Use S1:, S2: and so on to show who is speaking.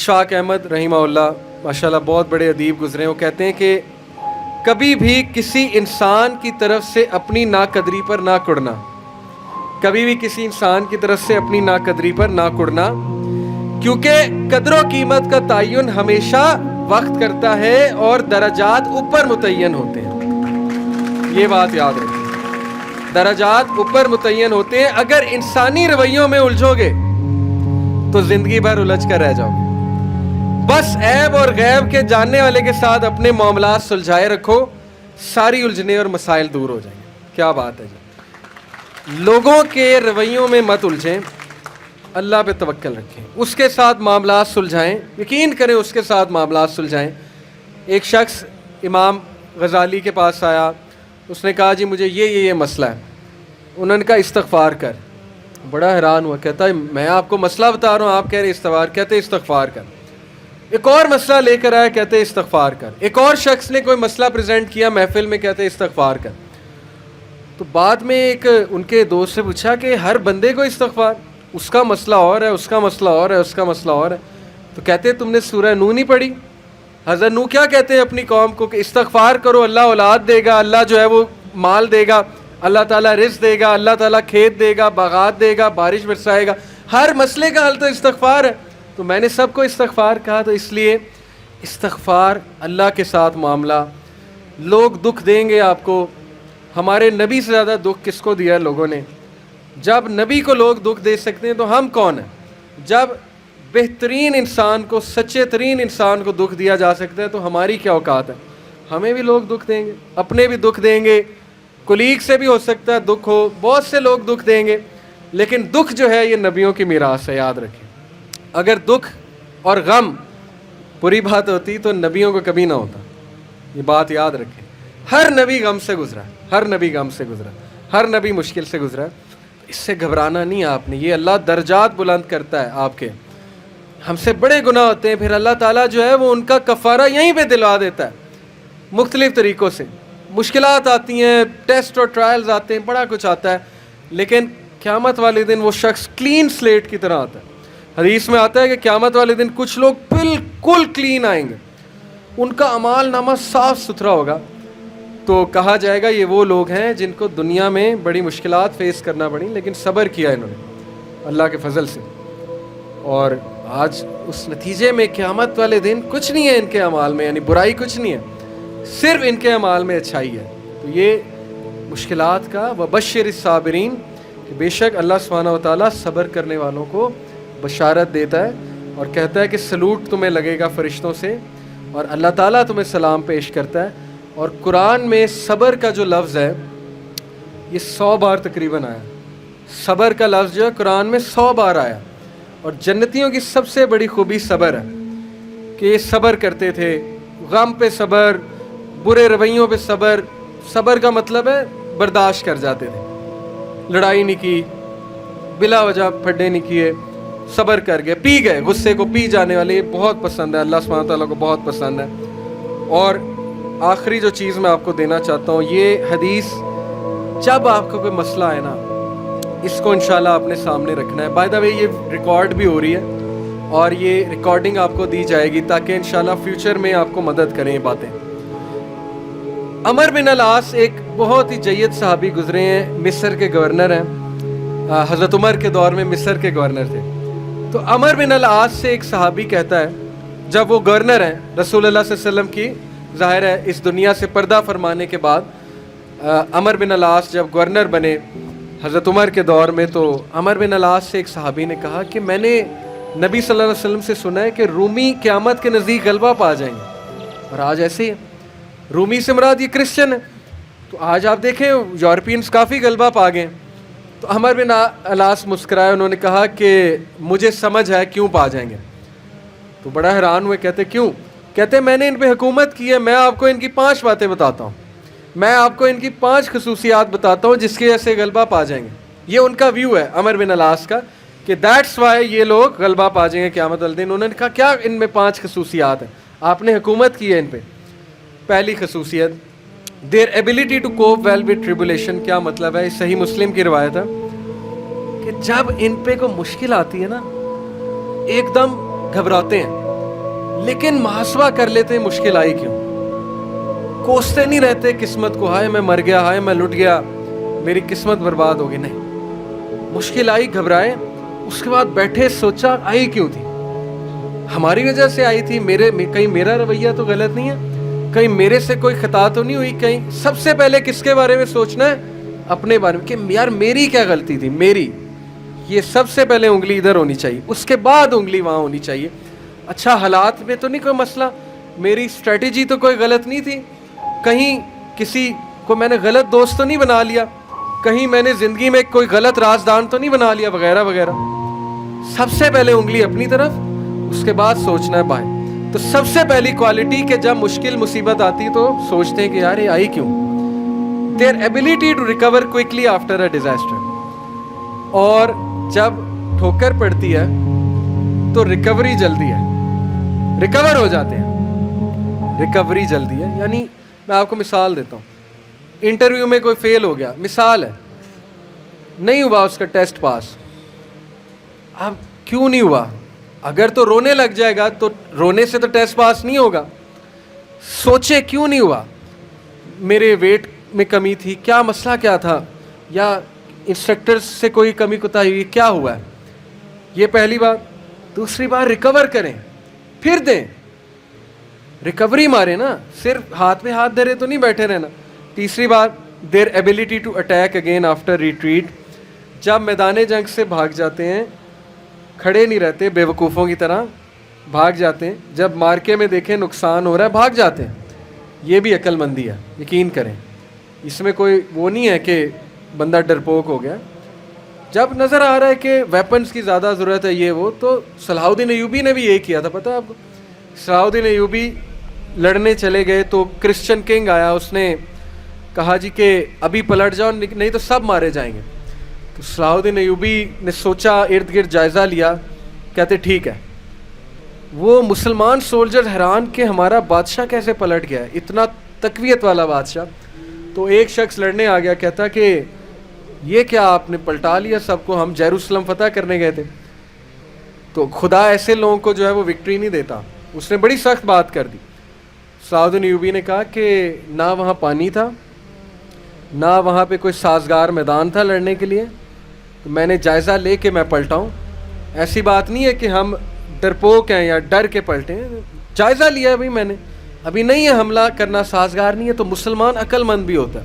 S1: इशफाक अहमद रहीमहुल्लाह माशाल्लाह बहुत बड़े अदीब गुजरे हैं, वो कहते हैं कि कभी भी किसी इंसान की तरफ से अपनी नाकदरी पर ना कुड़ना, कभी भी किसी इंसान की तरफ से अपनी नाकदरी पर ना कुड़ना, क्योंकि कदर व कीमत का तयन हमेशा वक्त करता है और दराजात ऊपर मुतय्यन होते हैं। ये बात याद रखें, दराजात ऊपर मुतय्यन होते हैं। अगर इंसानी रवैयों में उलझोगे तो जिंदगी भर उलझ कर रह जाओगे। बस ऐब और गैब के जानने वाले के साथ अपने मामलात सुलझाए रखो, सारी उलझने और मसाइल दूर हो जाएंगे। क्या बात है जी, लोगों के रवैयों में मत उलझें, अल्लाह पे तवक्कल रखें, उसके साथ मामलात सुलझाएं, यकीन करें उसके साथ मामलात सुलझाएं। एक शख्स इमाम गज़ाली के पास आया, उसने कहा जी मुझे ये मसला है। उन्होंने कहा इस्तग़फ़ार कर। बड़ा हैरान हुआ, कहता है मैं आपको मसला बता रहा हूँ, आप कह रहे इस्तग़फ़ार, कहते इस्तग़फ़ार कर। एक और मसला लेकर आया, कहते इस्तग़फ़ार कर। एक और शख्स ने कोई मसला प्रेजेंट किया महफिल में, कहते इस्तग़फ़ार कर। तो बाद में एक उनके दोस्त से पूछा कि हर बंदे को इस्तग़फ़ार, उसका मसला और है, उसका मसला और है, उसका मसला और है। तो कहते तुमने सूरह नूह नहीं पढ़ी? हज़रत नूह क्या कहते हैं अपनी कौम को कि इस्तग़फ़ार करो, अल्लाह औलाद देगा, अल्लाह जो है वो माल देगा, अल्लाह ताला रिज़्क़ देगा, अल्लाह ताला खेत देगा, बागात देगा, बारिश बरसाएगा। हर मसले का हल तो इस्तग़फ़ार है। तो मैंने सबको इस्तग़फ़ार कहा, तो इसलिए इस्तग़फ़ार अल्लाह के साथ मामला। लोग दुख देंगे आपको, हमारे नबी से ज़्यादा दुख किसको दिया है लोगों ने? जब नबी को लोग दुख दे सकते हैं तो हम कौन हैं? जब बेहतरीन इंसान को, सच्चे तरीन इंसान को दुख दिया जा सकता है तो हमारी क्या औकात है? हमें भी लोग दुख देंगे, अपने भी दुख देंगे, कुलीग से भी हो सकता है दुख हो, बहुत से लोग दुख देंगे, लेकिन दुख जो है ये नबियों की मीरास है, याद रखें। अगर दुख और गम बुरी बात होती तो नबियों को कभी ना होता, ये बात याद रखें। हर नबी गम से गुजरा, हर नबी गम से गुजरा, हर नबी मुश्किल से गुजरा। इससे घबराना नहीं आपने, ये अल्लाह दर्जात बुलंद करता है आपके। हमसे बड़े गुनाह होते हैं, फिर अल्लाह ताला जो है वो उनका कफ़ारा यहीं पे दिलवा देता है मुख्तलिफ़ तरीक़ों से। मुश्किलात आती हैं, टेस्ट और ट्रायल्स आते हैं, बड़ा कुछ आता है, लेकिन क़यामत वाले दिन वो शख्स क्लीन स्लेट की तरह आता है। हदीस में आता है कि क़यामत वाले दिन कुछ लोग बिल्कुल क्लीन आएंगे, उनका अमाल नामा साफ़ सुथरा होगा। तो कहा जाएगा ये वो लोग हैं जिनको दुनिया में बड़ी मुश्किलात फ़ेस करना पड़ी, लेकिन सब्र किया इन्होंने अल्लाह के फ़ज़ल से, और आज उस नतीजे में क़यामत वाले दिन कुछ नहीं है इनके अमाल में, यानी बुराई कुछ नहीं है, सिर्फ इनके अमाल में अच्छाई है। तो ये मुश्किलात का वबश्शिर साबिरीन, बेशक अल्लाह सुब्हानहू व तआला सब्र करने वालों को बशारत देता है और कहता है कि सलूट तुम्हें लगेगा फ़रिश्तों से, और अल्लाह ताला तुम्हें सलाम पेश करता है। और कुरान में सब्र का जो लफ्ज़ है ये 100 बार तकरीबन आया। सब्र का लफ्ज़ जो है कुरान में 100 बार आया। और जन्नतियों की सबसे बड़ी खूबी सब्र है कि ये सब्र करते थे, गम पे सब्र, बुरे रवैयों पे सब्र। सब्र का मतलब है बर्दाश्त कर जाते थे, लड़ाई नहीं की, बिला वजह फड्डे नहीं किए, सब्र कर गए, पी गए, गुस्से को पी जाने वाले, ये बहुत पसंद है, अल्लाह सुब्हानहू व तआला को बहुत पसंद है। और आखिरी जो चीज़ मैं आपको देना चाहता हूँ, ये हदीस, जब आपको कोई मसला है ना, इसको इंशाल्लाह अपने सामने रखना है। बाय द वे ये रिकॉर्ड भी हो रही है और ये रिकॉर्डिंग आपको दी जाएगी ताकि इंशाल्लाह फ्यूचर में आपको मदद करें ये बातें। अमर बिन अल-आस एक बहुत ही जय्यद सहाबी गुजरे हैं, मिस्र के गवर्नर हैं, हज़रत उमर के दौर में मिस्र के गवर्नर थे। तो अमर बिन अल-आस से एक सहाबी कहता है, जब वो गवर्नर हैं रसूलुल्लाह सल्लल्लाहु अलैहि वसल्लम की, ज़ाहिर है इस दुनिया से पर्दा फरमाने के बाद अमर बिन अल-आस जब गवर्नर बने हज़रत उमर के दौर में, तो अमर बिन अल-आस से एक सहाबी ने कहा कि मैंने नबी सल्लल्लाहु अलैहि वसल्लम से सुना है कि रूमी क़यामत के नज़दीक गलबा पा जाएंगे, और आज ऐसे ही है। रूमी से मुराद ये क्रिश्चियन है, तो आज आप देखें यूरोपियंस काफ़ी गलबा पा गए। तो अमर बिन अल-आस मुस्कुराए, उन्होंने कहा कि मुझे समझ है क्यों पा जाएंगे। तो बड़ा हैरान हुए, कहते क्यों? कहते मैंने इन पे हुकूमत की है, मैं आपको इनकी 5 बातें बताता हूँ, मैं आपको इनकी 5 खसूसियात बताता हूँ जिसकी वजह से गलबा पा जाएंगे। ये उनका व्यू है अमर बिन अल-आस का कि दैट्स वाई ये लोग गलबा पा जाएंगे क़यामत वाले दिन। उन्होंने कहा क्या इनमें 5 खसूसियात हैं, आपने हुकूमत की है इन पे। पहली खसूसियत, their ability to cope well with tribulation. क्या मतलब है? सही मुस्लिम की रिवायत है कि जब इन पे को मुश्किल आती है ना, एकदम घबराते हैं, لیکن محاسبہ کر لیتے ہیں مشکل آئی کیوں, کوستے نہیں رہتے قسمت کو, ہائے میں مر گیا, ہائے میں لٹ گیا, میری قسمت برباد ہو گئی. نہیں, مشکل آئی, گھبرائے, اس کے بعد بیٹھے سوچا آئی کیوں تھی, ہماری وجہ سے آئی تھی, کہیں میرا رویہ تو غلط نہیں ہے, کہیں میرے سے کوئی خطا تو نہیں ہوئی, کہیں سب سے پہلے کس کے بارے میں سوچنا ہے, اپنے بارے میں, کہ یار میری کیا غلطی تھی, میری, یہ سب سے پہلے انگلی ادھر ہونی چاہیے, اس کے بعد انگلی وہاں ہونی چاہیے. اچھا حالات میں تو نہیں کوئی مسئلہ, میری اسٹریٹجی تو کوئی غلط نہیں تھی, کہیں کسی کو میں نے غلط دوست تو نہیں بنا لیا, کہیں میں نے زندگی میں کوئی غلط رازدان تو نہیں بنا لیا, وغیرہ وغیرہ. سب سے پہلے انگلی اپنی طرف, اس کے بعد سوچنا ہے بائیں. تو سب سے پہلی کوالٹی کہ جب مشکل مصیبت آتی تو سوچتے ہیں کہ یار یہ آئی کیوں. Their ability to recover quickly after a disaster. اور جب ٹھوکر پڑتی ہے تو ریکوری جلدی ہے, ریکور ہو جاتے ہیں, ریکوری جلدی ہے. یعنی میں آپ کو مثال دیتا ہوں, انٹرویو میں کوئی فیل ہو گیا, مثال ہے, نہیں ہوا اس کا ٹیسٹ پاس. اب کیوں نہیں ہوا, اگر تو رونے لگ جائے گا تو رونے سے تو ٹیسٹ پاس نہیں ہوگا. سوچے کیوں نہیں ہوا, میرے ویٹ میں کمی تھی, کیا مسئلہ کیا تھا, یا انسٹرکٹر سے کوئی کمی کوتاہی ہوئی, کیا ہوا ہے. یہ پہلی بات. دوسری بات, ریکور کریں, پھر دیں, ریکوری مارے نا, صرف ہاتھ میں ہاتھ دھرے تو نہیں بیٹھے رہنا. تیسری بات, their ability to attack again after retreat. جب میدان جنگ سے بھاگ جاتے ہیں, کھڑے نہیں رہتے بے وقوفوں کی طرح, بھاگ جاتے ہیں. جب مارکے میں دیکھیں نقصان ہو رہا ہے, بھاگ جاتے ہیں. یہ بھی عقل مندی ہے, یقین کریں, اس میں کوئی وہ نہیں ہے کہ بندہ ڈرپوک ہو گیا. جب نظر آ رہا ہے کہ ویپنز کی زیادہ ضرورت ہے, یہ وہ, تو صلاح الدین ایوبی نے بھی یہی کیا تھا, پتہ ہے آپ کو. صلاح الدین ایوبی لڑنے چلے گئے تو کرسچن کنگ آیا, اس نے کہا جی کہ ابھی پلٹ جاؤ نہیں تو سب مارے جائیں گے. تو صلاح الدین ایوبی نے سوچا, ارد گرد جائزہ لیا, کہتے ٹھیک ہے. وہ مسلمان سولجر حیران کہ ہمارا بادشاہ کیسے پلٹ گیا ہے, اتنا تقویت والا بادشاہ. تو ایک شخص لڑنے آ گیا, کہتا کہ یہ کیا آپ نے پلٹا لیا سب کو, ہم یروشلم فتح کرنے گئے تھے. تو خدا ایسے لوگوں کو جو ہے وہ وکٹری نہیں دیتا. اس نے بڑی سخت بات کر دی. صلاح الدین ایوبی نے کہا کہ نہ وہاں پانی تھا, نہ وہاں پہ کوئی سازگار میدان تھا لڑنے کے لیے, تو میں نے جائزہ لے کے میں پلٹا ہوں. ایسی بات نہیں ہے کہ ہم ڈرپوک ہیں یا ڈر کے پلٹے ہیں, جائزہ لیا ہے بھائی میں نے, ابھی نہیں ہے حملہ کرنا سازگار نہیں ہے. تو مسلمان عقل مند بھی ہوتا ہے.